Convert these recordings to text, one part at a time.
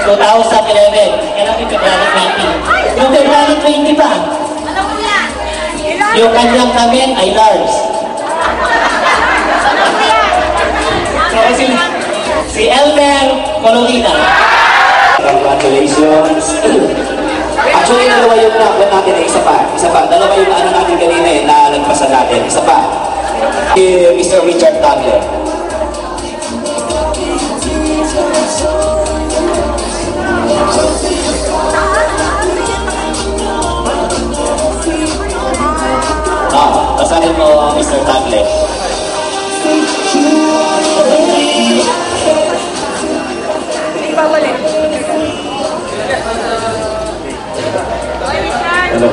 2011. Kailan yung February 20? Yung February 20 pa. Yung kanyang damit ay Lars. So, si Elmer Colorina. Congratulations. Actually, dalawa yung na natin eh. Isa pa. Dalawa yung ano natin kanina eh, na nagpasa natin. Isa pa. Si Mr. Richard Tagle. Pasanin mo, Mr. Tagle. Hello.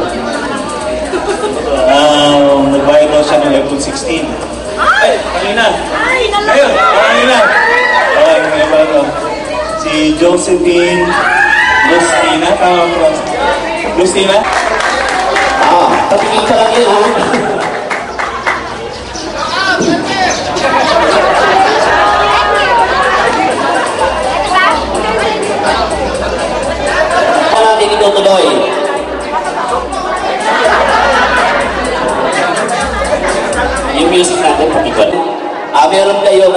Nagbayad daw siya ng iPhone 16. Ay, kanina. Ayun, kanina. Si Josephine Lustina. Tama mo, Lustina? Patingin ka lang yun, ha? Natin itutuloy. Yung music natin, pakikot. Meron kayong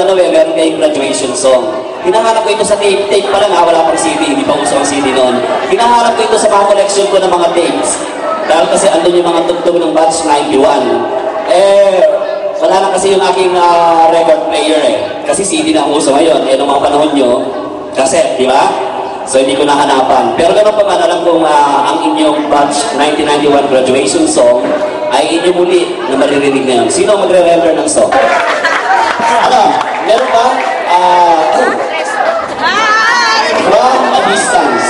graduation song. Hinahanap ko ito sa tape pa lang, wala pang CD, hindi pa uso ang CD noon. Hinahanap ko ito sa mga collection ko ng mga tapes. Dahil kasi andun yung mga tugtog ng batch 91. Wala na kasi yung aking record player eh. Kasi CD na ang uso ngayon. Nung mga panahon nyo, cassette, di ba? So hindi ko nahanapan. Pero gano'n pa man, alam kong ang inyong batch 1991 graduation song ay inyo muli na maririnig ngayon. Sino magre-render ng song? Meron ba? From a Distance.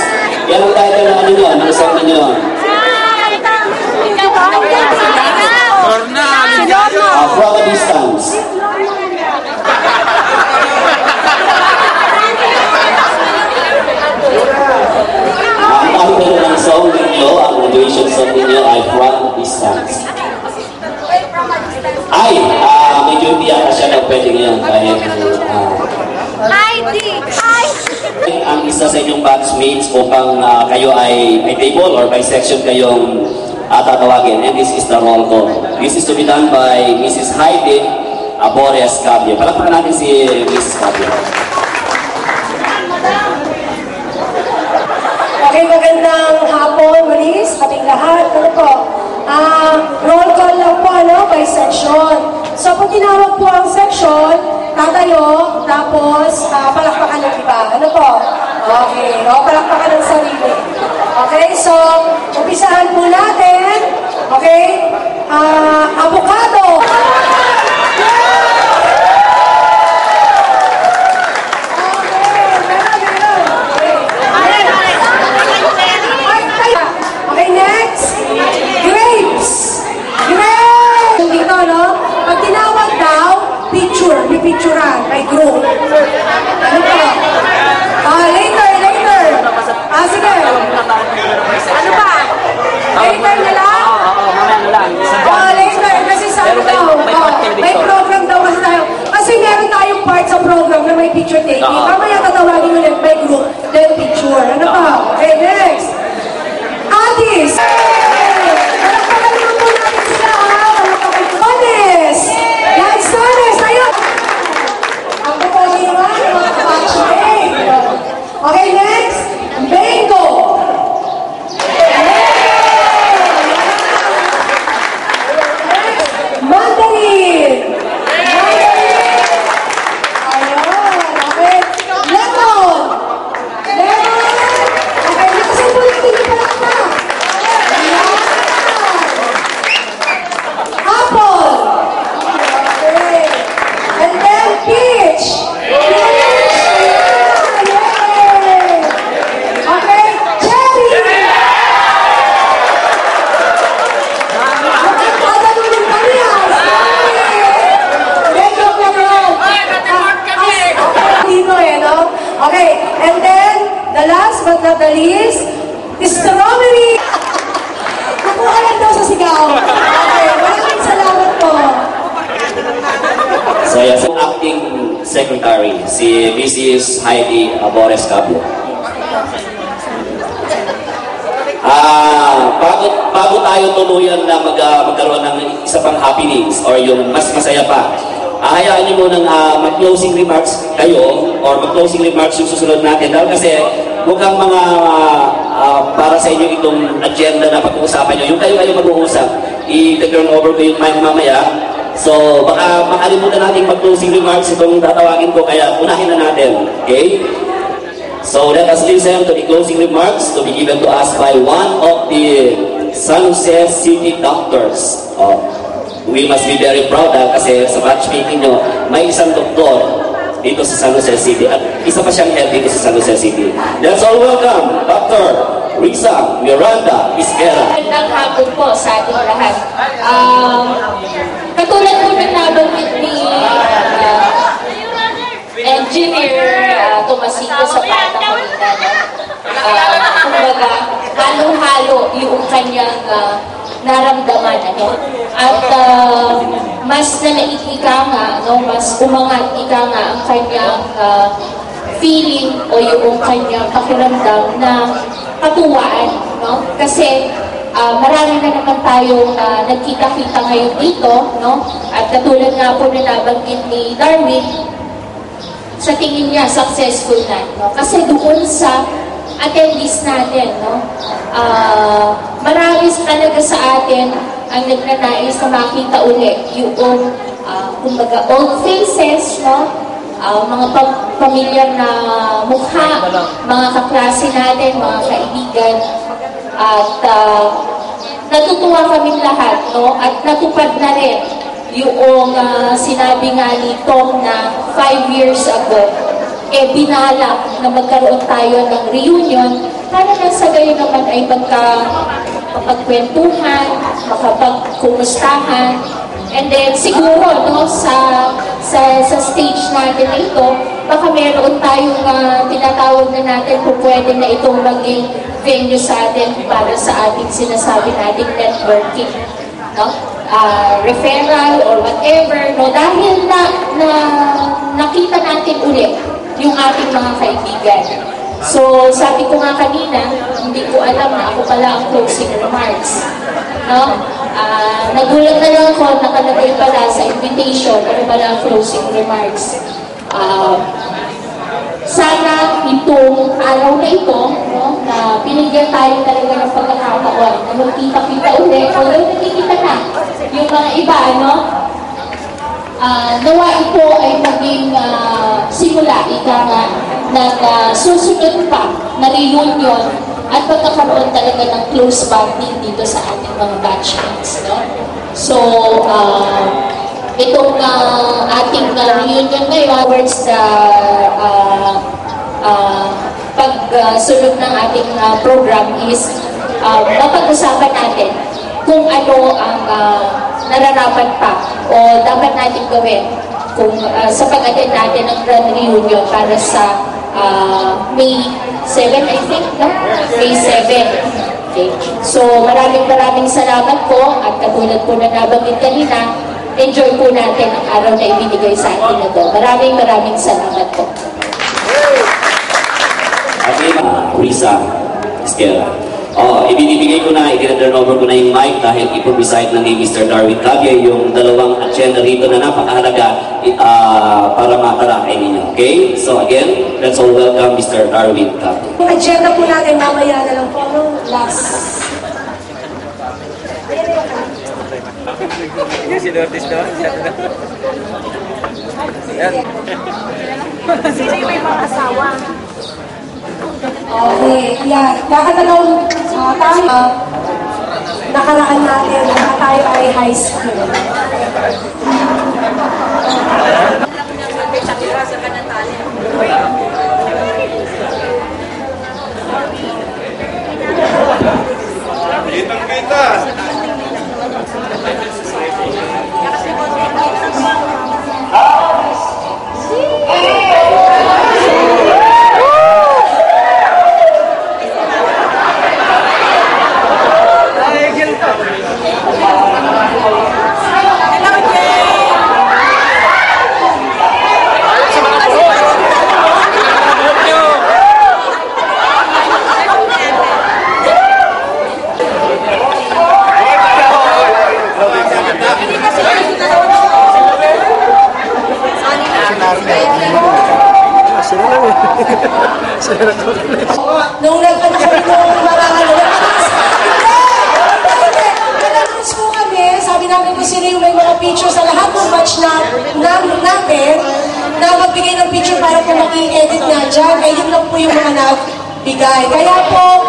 Yan ang title ng ano nyo, ng song ninyo. From a Distance. Ang title ng song ninyo, ang graduation song ninyo ay From a Distance. Ay, medyo hindi ata siya na pwede ngayon dahil ang isa sa inyong batchmates upang kayo ay may table or by section kayong tatawagin, and this is the roll call. This is to be done by Mrs. Heidi Abores Cabio. Palakpakan natin si Mrs. Cabio. Okay, magandang hapon muli sa ating lahat. Ano po? Roll call lang po, ano, by section. So, pag tinawag po ang section, tatayo, tapos palakpakan ng iba. Ano po? Okay, palakpakan ng sarili. Okay, so, umpisahan po natin. Okay? Avocado! Okay, next. Grapes. Grapes! Dito, no? Pag tinawag daw, picture. Pipicturean. May group. Ano po? Later. Sige. Ano ba? Later na lang? Mamaya na lang. Later. Kasi sabi daw, may program daw kasi tayo. Kasi meron tayong part sa program na may picture taking. Mamaya tatawagin ulit may group. Then picture. Ano pa? Okay, next. Atis! Palakpakan naman po natin sila, ha? Palakpakan po. Anis! Yan, Anis! Ayun! Ang pupuli naman, mga kapatid. Okay, next. Mango! Mandarin! Ayun, okay. Lemon! Okay, nakasin po natin yung palakpak. Apple! Okay. And then peach! Okay, cherry! Nakakatalunin kami, medyo dito no? Okay, and then, the last but not the least, strawberry! Nakuha lang daw sa sigaw. Okay, maraming salamat po. So yes, acting secretary, si Mrs. Heidi Abores Cabio. Bago tayo tuluyan na magkaroon ng isa pang happenings or yung mas masaya pa, hayaan niyo munang mag-closing remarks kayo or mag-closing remarks yung susunod natin dahil kasi mukhang mga para sa inyo itong agenda na pag-uusapan nyo. Yung kayo mag-uusap, i-turn over ko yung mic mamaya. So, baka makalimutan natin mag-closing remarks itong tatawagin ko kaya unahin na natin. Okay? So, let us listen to the closing remarks to be given to us by one of the San Jose City doctors. We must be very proud kasi sa matchmaking nyo, may isang doktor dito sa San Jose City at isa pa siyang head dito sa San Jose City. Let's all welcome Dr. Risa Miranda Isquera. Magandang hapon po sa ating lahat. Katulad po ng nabanggit ni Engineer Tomasito sa batang kanina, kumbaga, halong-halo yung kanyang naramdaman, at mas nalaig nga, mas umangat nga ang kanyang feeling o yung kanyang pakiramdam na katuwaan, kasi marami na naman tayong nagkita-kita ngayon dito, at katulad nga po na nabanggit ni Darwin, sa tingin niya successful na, kasi doon sa attendees natin, marami talaga sa atin ang nagnanais na makita ulit yung kumbaga old faces, mga pamilyar na mukha, mga kaklase natin, mga kaibigan, at natutuwa kaming lahat, at natupad na rin yung sinabi nga ni Tom na 5 years ago, binalak na magkaroon tayo ng reunion para na sa gayon naman ay makapagkwentuhan, makapagkumustahan, and then siguro sa stage natin na ito, baka meron tayong tinatawag na natin kung pwede na itong maging venue sa atin para sa ating sinasabi nating networking, referral or whatever, dahil nakita natin ulit yung ating mga kaibigan. So, sabi ko nga kanina, hindi ko alam na ako pala ang closing remarks. Nagulat na lang ako, nakalagay pala sa invitation, ano pala ang closing remarks. Sana itong araw na ito, na binigyan tayo talaga ng pagkakataon, na magkita-kita ulit, although nakikita na yung mga iba, nawa ito ay maging simula, ng susunod pa na reunion at pagkakaroon talaga ng close bonding dito sa ating mga batchmates. So, itong ating reunion ngayon towards the pagsunod ng ating program is mapag-usapan natin kung ano ang nararapat pa o dapat natin gawin kung sa pag-attend natin ng grand reunion para sa May 7, I think, May 7. Okay. So, maraming salamat po at katulad po na nabanggit kanina, enjoy po natin ang araw na ibinigay sa atin na to. Maraming salamat po. Okay, Risa Isquera. Ibinibigay ko na, i-turn over ko na yung mic dahil i-preside na ni Mr. Darwin Cabye yung dalawang agenda rito na napakahalaga para matalakay ninyo. Okay? So again, let's all welcome Mr. Darwin Cabye. Yung agenda po natin, mamaya na lang po, last. Si Lourdes doon. Sino yung may mga asawa? Okay, yan. Kakatanong tayo, nakaraan natin na tayo ay high school. Kitang-kita! Nung nag-ano kami nung mga nag-announce po kami, sabi namin kung sino yung may mga picture sa lahat ng batch natin na magbigay ng picture para po mag-i-edit nga dyan. Kaya yun lang po yung mga nagbigay. Kaya po,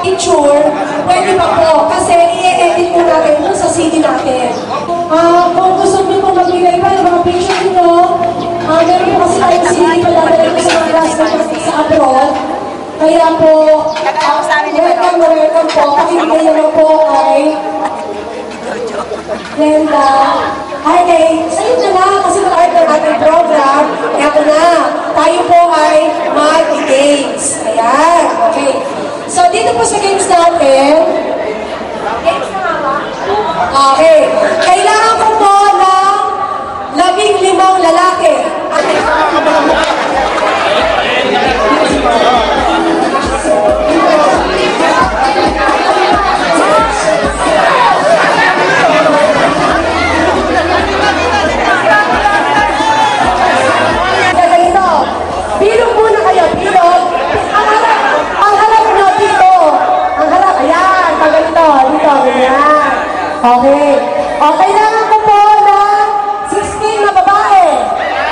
picture, pwede pa po. Kasi i-edit po natin po sa CD natin. Kung gusto nyo po magbigay pa ng mga picture nyo, meron po kasi tayong CD paladala po sa mga classmates sa abroad. Kaya po, welcome po. Pakibigay naman po ay Glenda. Ay, sa'yo na lang kasi mag-art ng ating program. Kaya ko na, tayo po ay mag-games. Ayan, okay. So, dito po sa games natin, games na nga ba? Okay. Kailangan ko po ng 15 lalaki. Bilog muna kayo, bilog. Ang harap nyo, dito. Ang harap, ayan. Pag ganito, dito, ganyan. Okay. O, kailangan ko po ng 16 na babae.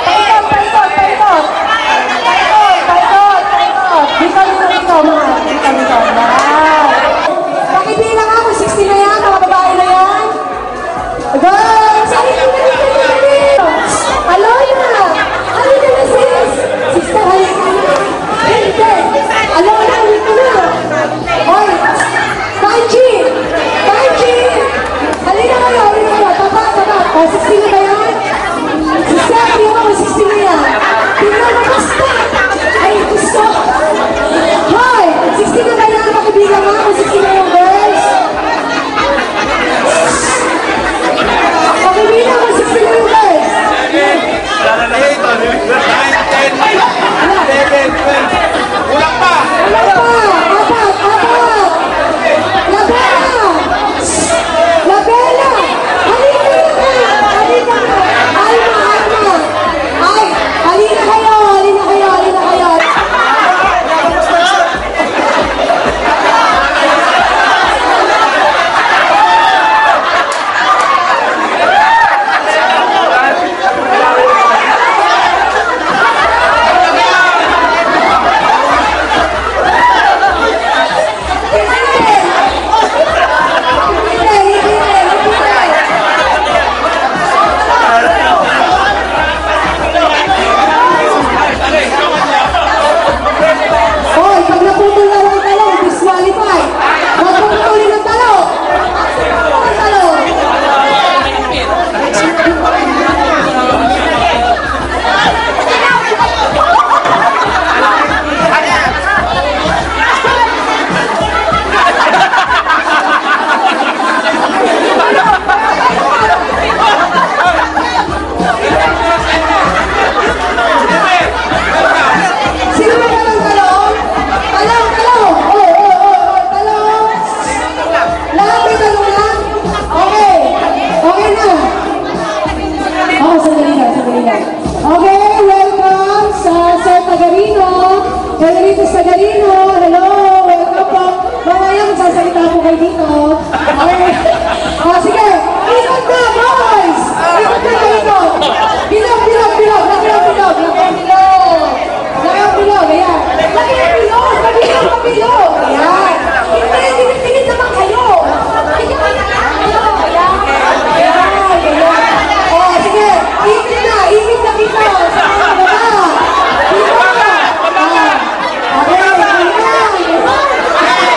Paikot. Dito, mga. Dito. Pakibilang ako, 16 na yan, mga babae na yan. Girls, halika na. Aloy na. Halika na, sis. Sister, halika na. Hindi. Aloy na, halika na. Hoy, Panji. Halika kayo. Taba. O, 16 na ba yan? Sister, tingnan mo, 16 na yan. Tingnan mo, basta. Ay, gusto. Hoy, 16 na ba yan? Pakibilang ako, 16 na yung girls. Pakibilang ako, 16 na yung girls. Kulang pa! Apat. Labela. Halika na. Alma. Ay, halina kayo. Hoy, pag naputol na lang talong, disqualify. Huwag mo putulin ng talong. Ang talong. Sino ba ng talong? Talong! Talong! Lahat may talong lang? Okay na. Sandali lang. Okay, welcome sa Sir Tagarino. Hello, welcome po. Mamaya magsasalita po kayo dito. Okay. Sige, ikot na, boys! Ikot na dito. Bilog. Ayan. Pabilog. Ayan. Tingin naman kayo. Ayan. O, sige. Ikot na dito. Sa mga baba. Dito. Okay. Ayan.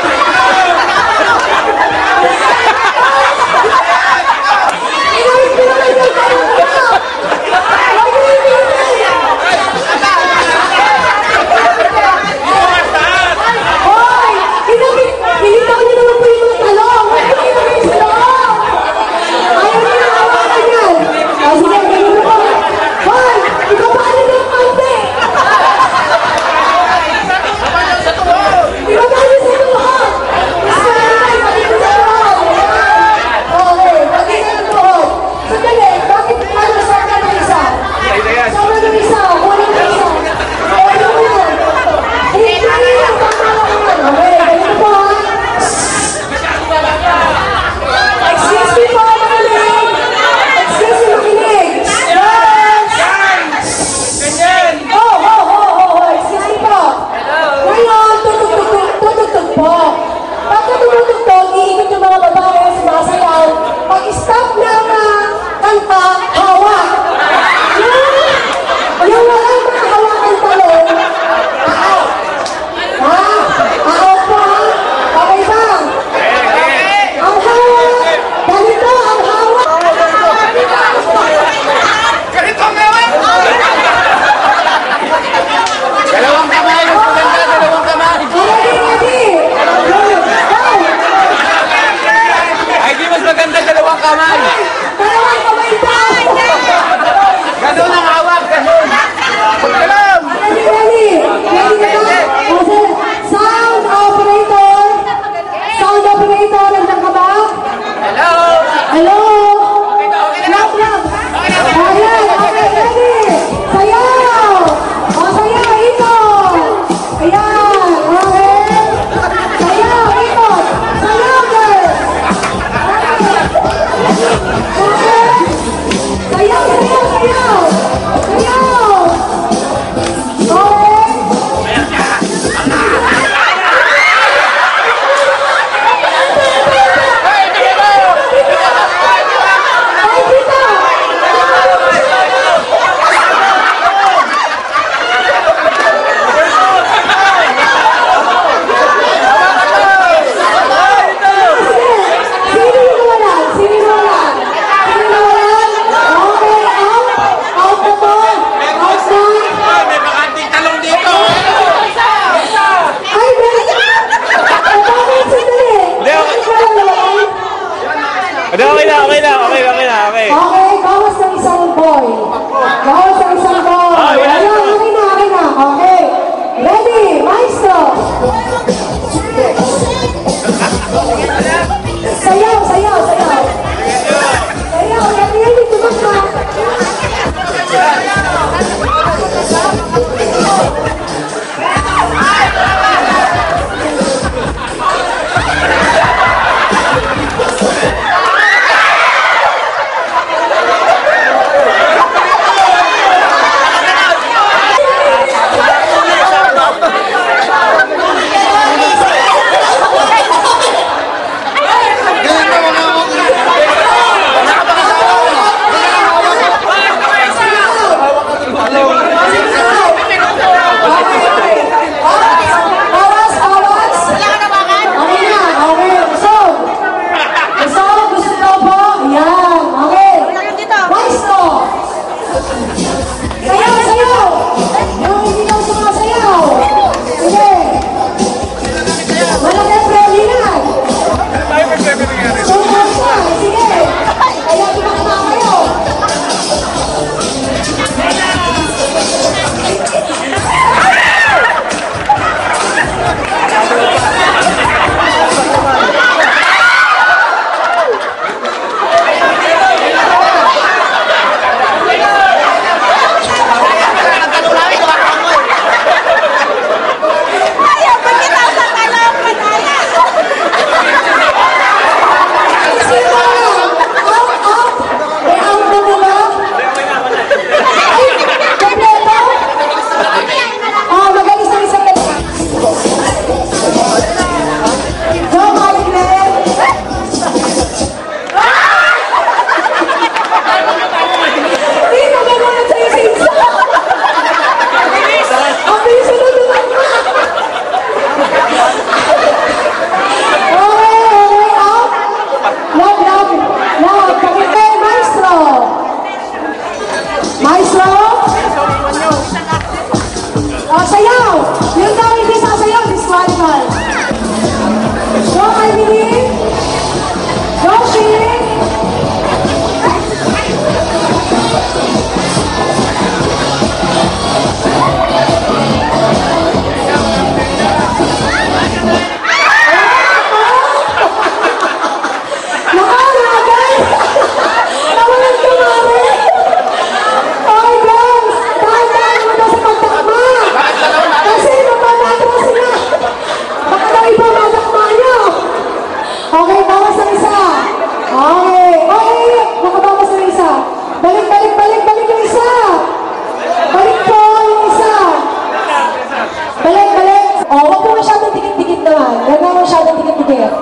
malapit.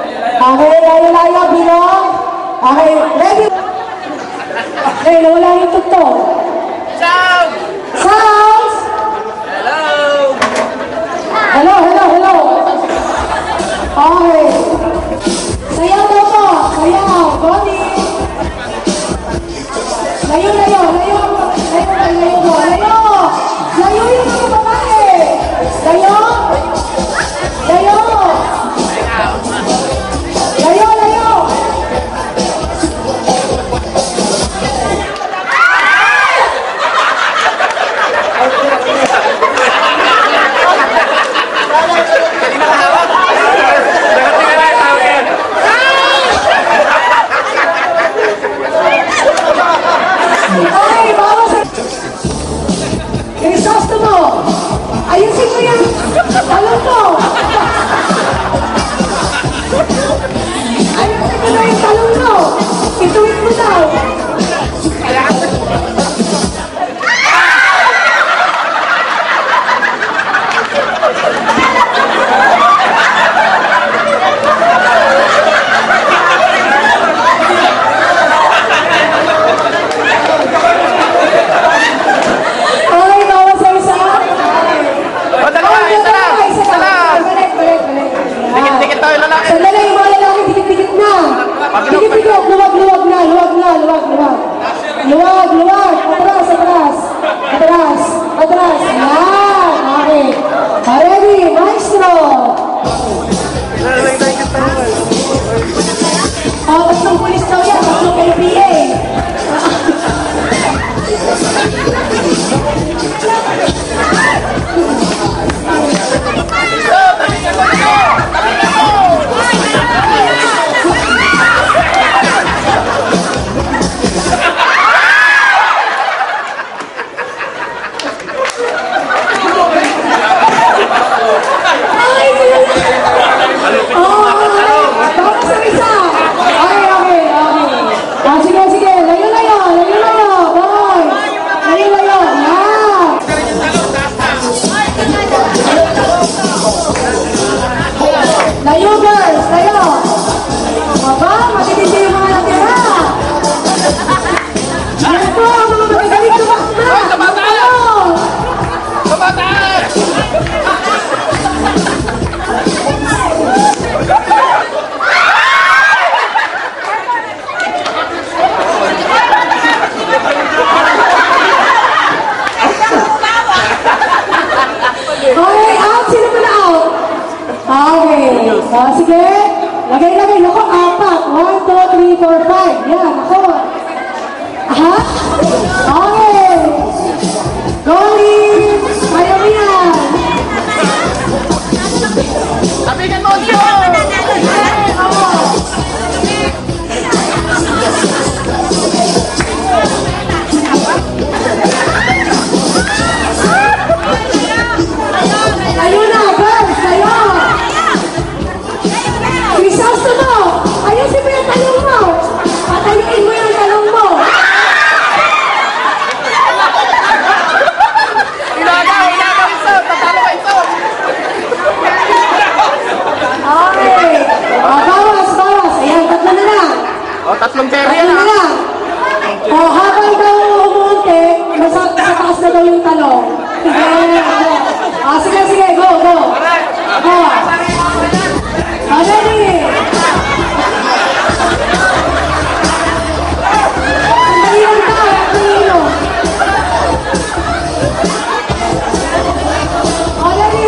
Okay, layo-layo, bilong. Okay, ready? Okay, nawala yung tugtog. Sounds! Hello! Hello! Okay. Sayaw daw po. Sayaw. Body. Layo. Layo yung mga babae. Layo. Ay, bawa sa... Krisosto mo! Ayusin mo yan! Talong mo! Ayusin mo na yung talong mo! Ituwid mo daw! Sandali, yung mga lalaki, dikit-dikit na. Dikit-dikit, luwag na. Luwag. Atras. Yan, okay. Ready, maestro. Tatlong pulis daw yan, tatlong LPA. Sige. Layo. Boy. Layo. Yan. Layo, girls. Layo. Aba, matitindi yung mga natira. Yan po, mga magagaling tumakbo. Okay, out. Sino mo na out? Okay. Sige. Lagay. Ako, 4. 1, 2, 3, 4, 5. Yan, ako. Aha. Okay. Goalie. Ayaw mo yan. Tapigan mo siya! Ayun na, girls. Ayun. Krisosto mo. Ayusin mo yung talong mo. Patayuin mo yung talong mo. Ilagaw ito! Tatalo ka ito! Okay. Bawas. Ayan, 3 na lang. O, 3 cherry 3 na na. lang. Habang daw umuunti, sa taas na daw yung talong. Sige. Go. Ready.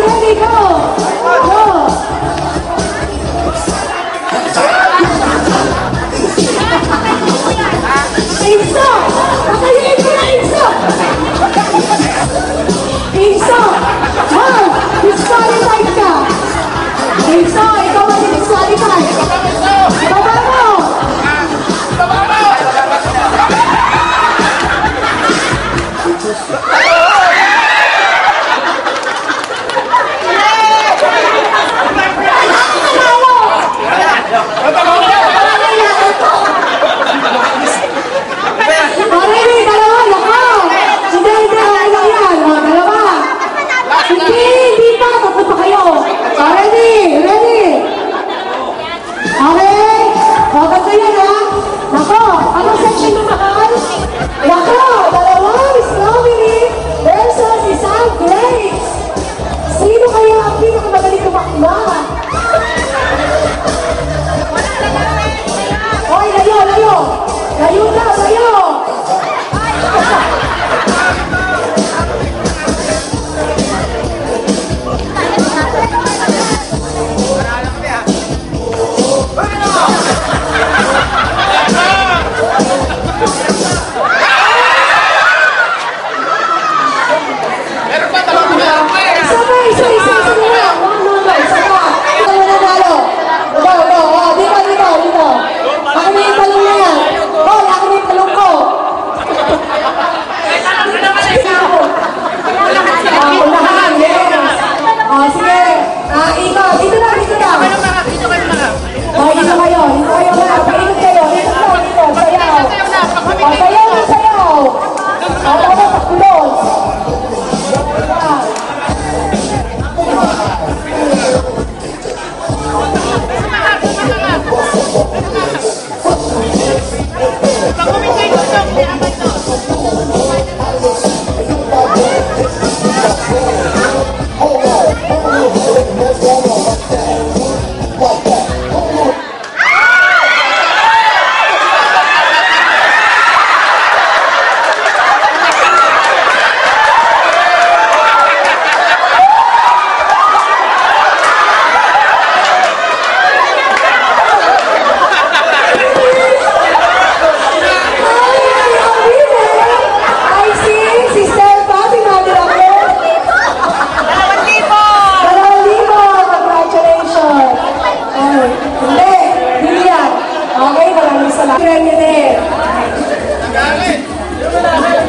Ready, go. Inso! Patayin mo na, Inso! Disqualified ka! Inso, ikaw kasi disqualified! Baba mo! Hindi pa, tapos pa kayo. Ready? Basta yan ha. Nako, anong section na mahal? Nako, dalawang strawberry versus isang grapes. Sino kaya ang pinakamagaling tumakma? Oy, layo, layo. Layo na, layo.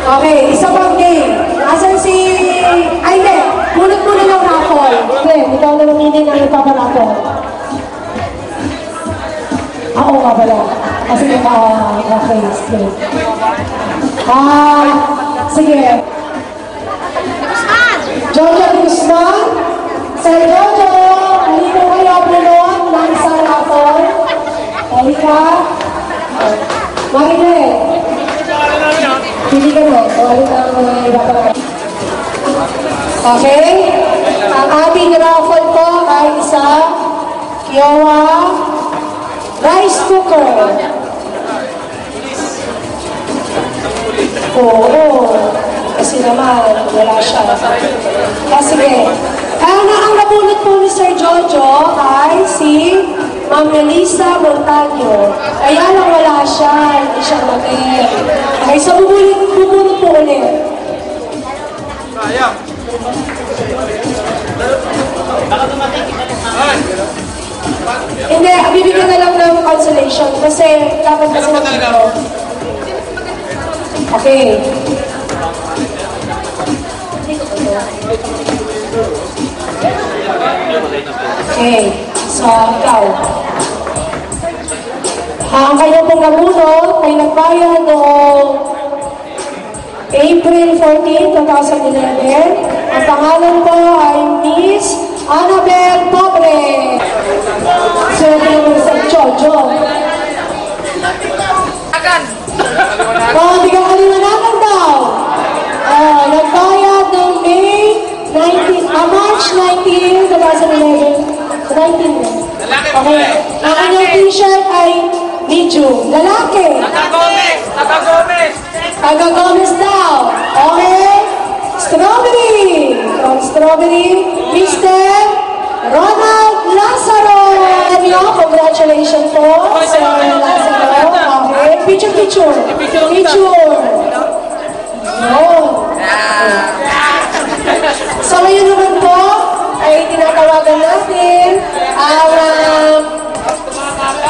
Okay, isa pang game. Asan si... Ay, hindi. Munot muna ng raffle. Hindi, ikaw na mamili na ipaparaffle. Oo nga pala. Kasi okay, sige. Sige. Jojo Guzman. Sir Jojo, hindi ko kayo pinunod ng isang raffle. Halika. Marinel. Pili ka mo. Walit ang mga iba pa. Okay? Ang ating raffle po ay isa Kiowa rice cooker. Oo. Kasi naman, wala siya. Sige. Ang nabunot po ni Sir Jojo ay si Ma'am Melissa Montaño. Kaya lang wala siya. Hindi siya mag-air. Okay, so bubunot po ulit. Hindi, bibigyan na lang ng consolation kasi dapat kasi dito. Okay. Okay, so ikaw. Ang kanyang pong nabunot ay nagbayad noong April 14, 2011. Ang pangalan po ay Miss Annabel Pobre. So, yung sa Jojo. Hindi ka kaliwanagan daw. Nagbayad noong March 19, 2011. 19. Okay. Ang kanyang t-shirt ay medium. Lalaki. Taga Gomez daw. Okay. Strawberry. From Strawberry, Mr. Ronald Lazaro. Congratulations po, Sir Lazaro. Okay. Picture. So ngayon naman po, ay tinatawagan natin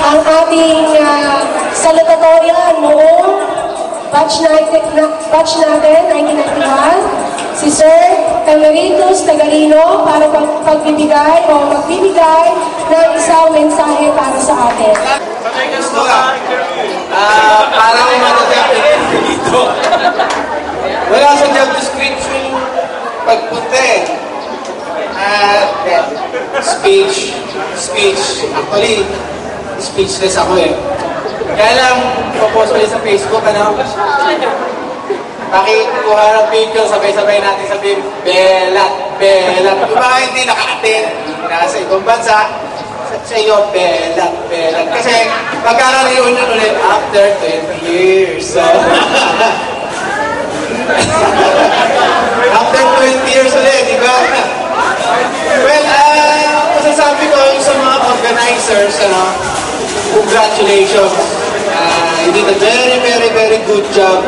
ang ating salutatorian noong batch natin, 1991, si Sir Emeritus Tagalino para magbibigay ng isang mensahe para sa atin. Parang matadapin dito. Wala sa job description pagpunta eh. Speech. Actually, speechless ako eh. Kaya lang, popost ulit sa Facebook, ano? Pakikuha ng picture, sabay-sabay natin sabihin, belat, belat. Yung mga hindi naka-attend, nasa ibang bansa, sa iyo, belat, belat. Kasi magkaka-reunion ulit after 20 years. So, after 20 years ulit, di ba? Well, masasabi ko sa mga organizers, ano, congratulations. You did a very, very, very good job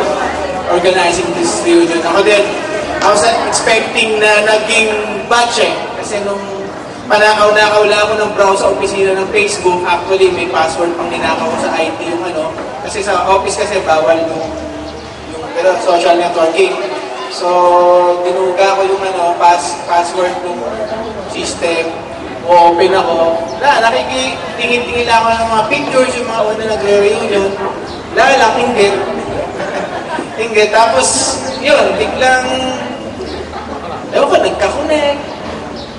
organizing this reunion. Ako din, I was expecting na naging batch eh. Kasi nung panakaw-nakaw lang ako ng browse sa opisina ng Facebook, actually may password pang ninakaw ko sa IT yung ano. Kasi sa office kasi bawal yung social networking. So, dinuga ko yung ano, password ng system. Open ako. Nakikitingin-tingin lang ako ng mga pictures, yung mga una nagre-reunion. Lang, inggit. Inggit. Tapos, yun, biglang, ewan ko, nagkakunik.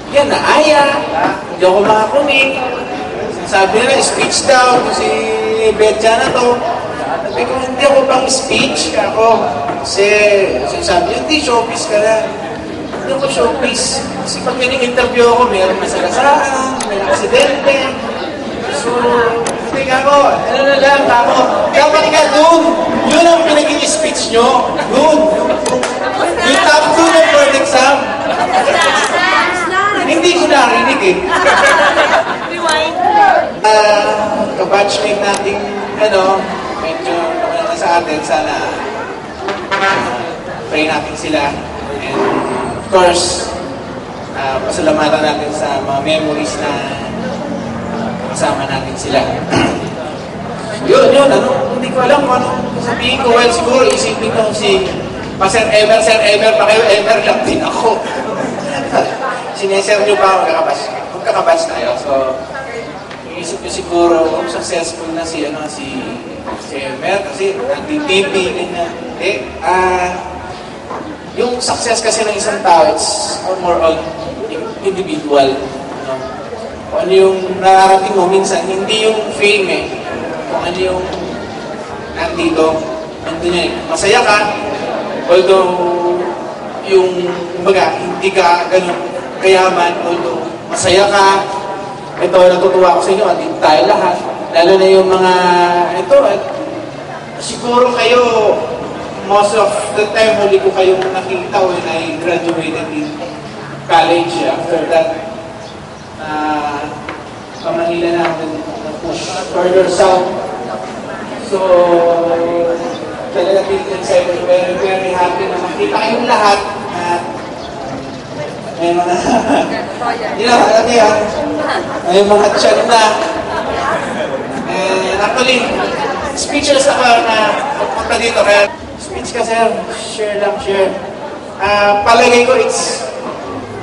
Yan, naaya. Hindi ako makakunik. Sabi nila, speech daw. Si Betja na to. Sabi ko, hindi ako pang speech. Kasi sabi niya, hindi, showbiz ka na. Hindi ako showbiz. Kasi pag interview ako, mayroong masagasaan, may aksidente. So, hindi ako, ano na lang, dapat ka dun. Yun ang pinag-i-speech nyo. Dun. Yung top 2 ng board exam. Hindi ko narinig eh. Kabatchmate nating, ano, medyo na sa atin, sana pray natin sila. And of course, pasalamatan natin sa mga memories na kasama natin sila. Yun, ano, hindi ko alam kung ano sabihin ko. Well, siguro isipin ko si Sir Emer, pa kayo, Emer lang din ako. Sineser nyo pa ako, magkakabas tayo. So, iisip ko siguro, successful na si Emer, kasi nag-TV, ganyan. Yung success kasi ng isang tao, it's more on individual. No? Kung ano yung nararating mo, minsan, hindi yung fame eh. Kung ano yung nandito, nandun yun. Masaya ka, although yung, kumbaga, hindi ka ganun kayaman, although masaya ka. Ito, natutuwa ko sa inyo, andito tayo lahat. Lalo na yung mga, ito, siguro kayo, most of the time, huli ko kayong nakita when I graduated in college. After that, Manila na ako na-push further south. So, talaga excited, very, very happy na makita kayong lahat. At may mga, alam niyo yan, may mga chat na. And actually, speechless ako na magpunta dito. Kaya, speech ka sir, share lang, share. Palagay ko, it's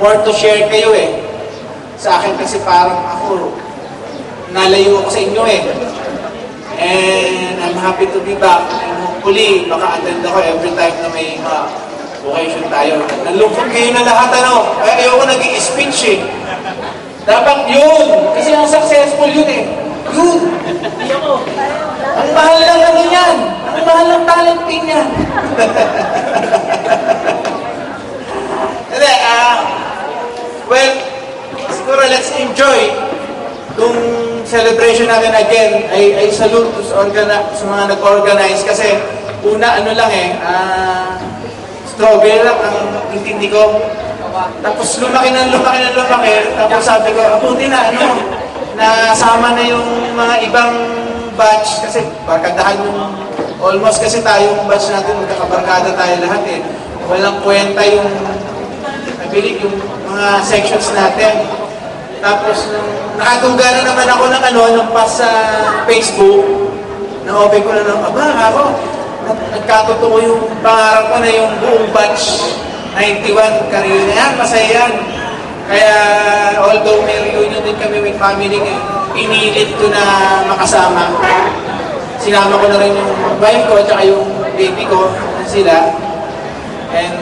more to share kayo eh. Sa akin kasi parang ako, nalayo ako sa inyo eh. And I'm happy to be back. And hopefully, maka-attend ako every time na may occasion tayo. Nalungkot kayo na lahat, ano? Ayoko nag-i-speech eh. Dapat yun. Kasi ang successful yun eh. Yun. Ang mahal lang ano yan. Ang mahal ng talent din yan. Well, siguro let's enjoy itong celebration natin again. I salute sa mga nag-organize kasi una ano lang eh, strawberry lang ang intindi ko. Tapos lumaki. Tapos sabi ko, abuti na nasama na yung mga ibang batch kasi barkadahan yung almost kasi tayong batch natin, magkakabarkada tayo lahat eh. Walang kwenta yung nabilig yung mga sections natin. Tapos nakatuga na naman ako ng pass sa Facebook. Na-open ko na ako. Nagkatotoo yung pangarap ko na yung buong batch 91 karina yan, masaya yan. Kaya although may reunion din kami with family, pinilit ko na makasama. Sinama ko na rin yung wife ko at yung baby ko, sila. And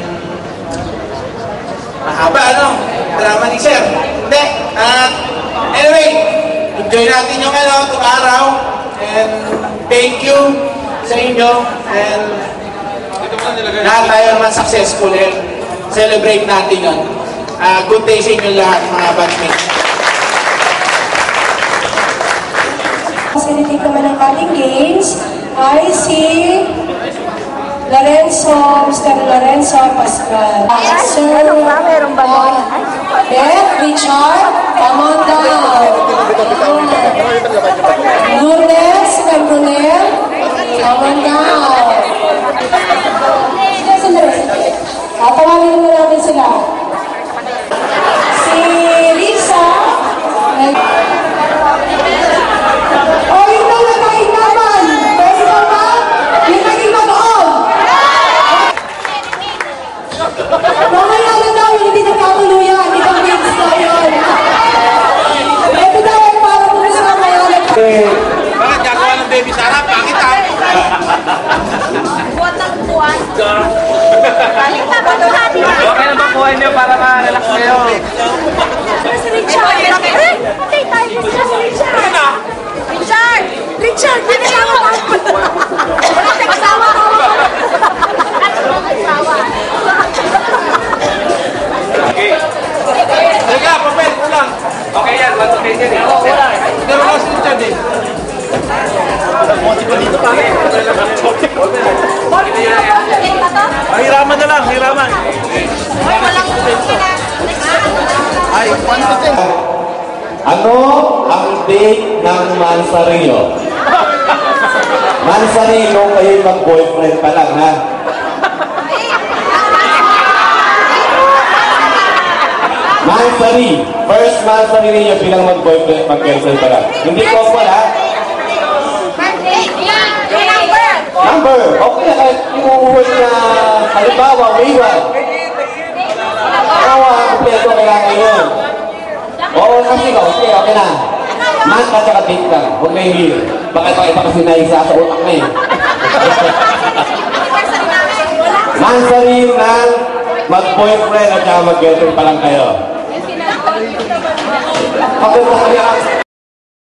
mahaba drama ni sir. Hindi. Anyway, enjoy natin yung itong araw. And thank you sa inyo and lahat tayo naman successful and celebrate natin yun. Good day sa inyo lahat mga batchmates. Facilitate naman ang ating games ay si Lorenzo, Mr. Lorenzo Pascal. Sir, Beth, Richard, come on down. Lourdes, Brunel, come on down. Tatawagin naman natin sila. Si Lisa, oh, ito na kain naman. Pwede ka ba? Yung naging mag-on. Mamaya na daw, hindi nagkakuluyan. Ibang games na yun. Ito daw ay para kung sa mga Bakit gagawa ng baby Sarah? Bakit ah? Buwan ng buwan. Balik na ba ito natin? Okay na ba kuha niyo para ma-relax kayo? Si Richard! Patay tayo si Richard! Richard! Richard! Hindi ka ako! Wala tayong asawa! Okay. Teka, papel ko lang. Okay yan, once okay yan. Pero lang si Richard eh. Hiraman na lang, hiraman. Ay, ano ang date ng Mansarillo? Mansarillo, kayo mag-boyfriend pa lang, ha? Mansari, first Mansari ninyo bilang mag-boyfriend, mag-girlfriend pa lang. Hindi ko wala. Number, okay, yung word na halimbawa, waiwan. Oo, kompleto kailangan yun. Oo, kasi ko, okay na. Man ka tsaka date lang, huwag na yung hil. Baka iba kasi naisa sa utak na eh. Mansari ng mag-boyfriend at saka mag-girlfriend pa lang kayo.